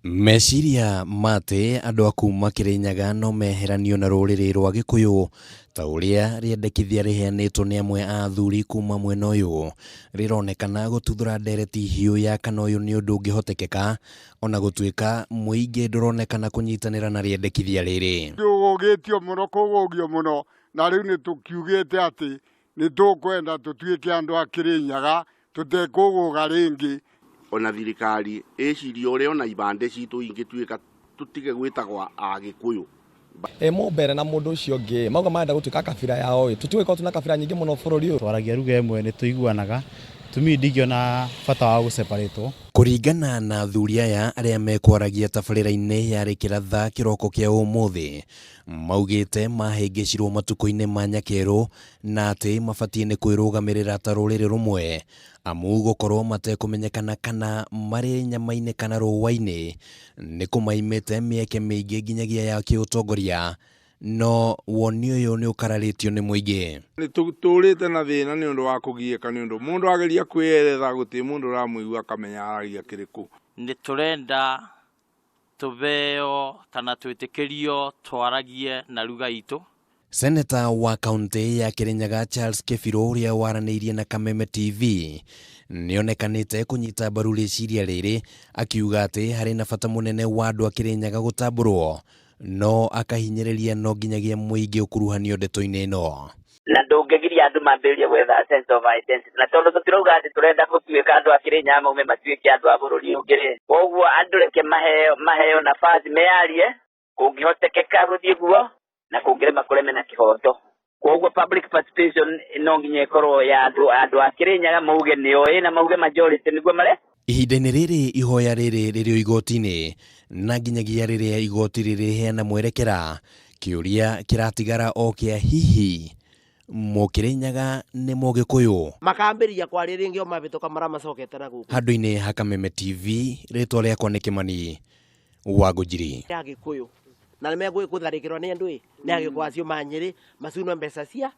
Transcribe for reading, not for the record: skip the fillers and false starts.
Meciria mate andũ a kuma Akĩrĩnyaga no meheranio na rũrĩrĩ rwa Gĩkũyũ ta ũrĩa rĩendekithia rĩheanĩtwo nĩ amwe a athuri kuma mwena ũyũ rĩronekana gũtuthũra ndereti hiũ ya kana ũyũ nĩ ũndũ ũngĩhotekeka ona gũtuĩka mũingĩ ndũronekana kũnyitanĩra na rĩendekithia rĩrĩ. Gũgĩtio mũno kũgũgio mũno na rĩu nĩ tũkiugĩte atĩ nĩ tũkwenda tũtuĩke andũ a Akĩrĩnyaga tũtekũgũga rĩngĩ. Ona thirikari ĩciria ũrĩa ona ibande citũ ingĩtuĩka tũtige gwĩtagwo Agĩkũyũ. Mũmbere na mũndũ ũcio ũngĩ mauga marenda gũtuĩka kabira yao tũtiũĩ tuna kabira nyingĩ mũno bũrũri ũyũ. Twaragia lugha ĩmwe nĩ tũiguanaga tumi ndingĩona bata wa gũseparĩtwo. Kũringana na athuri aya arĩa mekwaragia tabarĩra-inĩ yarĩ kĩratha kĩroko kĩa ũmũthĩ maugĩte mahĩngĩcirwo matukũ-inĩ ma nyakerũ na atĩ mabatiĩ nĩ kwĩrũgamĩrĩra ta rũrĩrĩ rũmwe amu gũkorwo matekũmenyekana kana marĩ nyama-inĩ kana rũũa-inĩ nĩ kũmaimĩte mĩeke mĩingĩ nginyagia ya kĩũtongoria, no woni ũyũ nĩ ũkararĩtio nĩ mũingĩ. Nĩ tũrĩte na thĩna nĩ ũndũ wa kũgiĩka nĩ ũndũ mũndũ ageria kwĩyeretha gũtirĩ mũndũ ũramũigua akamenya aragia kĩrĩkũ. Nĩ tũrenda tũbeo kana twĩtĩkĩrio twaragie na lugha itũ. Seneta wa kaunti ya Akĩrĩnyaga Charles Kebirũ ũrĩa waranĩirie na Kameme TV nĩonekanĩte kũnyita mbaru rĩciria rĩrĩ akiuga atĩ harĩ na bata mũnene wa andũ a Akĩrĩnyaga gũtambũrwo no akahinyĩrĩria no nginyagia mũingĩ ũkuruhanio ndeto-inĩ ĩno. Na ndũngĩgiria andũ mambĩrĩrie gwetha sense of identity na tondũ tũtirauga atĩ tũrenda gũtuĩka andũ a Akĩrĩnyaga maume matuĩke andũ a bũrũri ũngĩ rĩ, koguo andũ reke maheo nabathi meyarie kũngĩhotekeka gũthiĩ guo na kũngĩrema kũreme na kĩhoto. Koguo public participation no nginya ĩkorwo ya andũ a Akĩrĩnyaga mauge nĩo na mauge majority nĩguo mare. Ihinda-inĩ rĩrĩ ihoya rĩrĩ rĩrĩ igoti-inĩ na nginyagia rĩrĩa igoti rĩrĩheana mwerekera kĩũria kĩratigara o kĩa hihi Mũkĩrĩnyaga nĩ Mũgĩkũyũ. Makambĩrĩria kwarĩ rĩngĩ o mabĩtũka mara macokete na gũkũ. Handũ-inĩ ha Kameme TV rĩtwa rĩakwa nĩ Kĩmani wa Gũnjiri. Agĩkũyũ na nĩ megũtharĩkĩrwo nĩ andũ nĩ Agĩkũyũ acio manyĩrĩ macunwo mbeca cia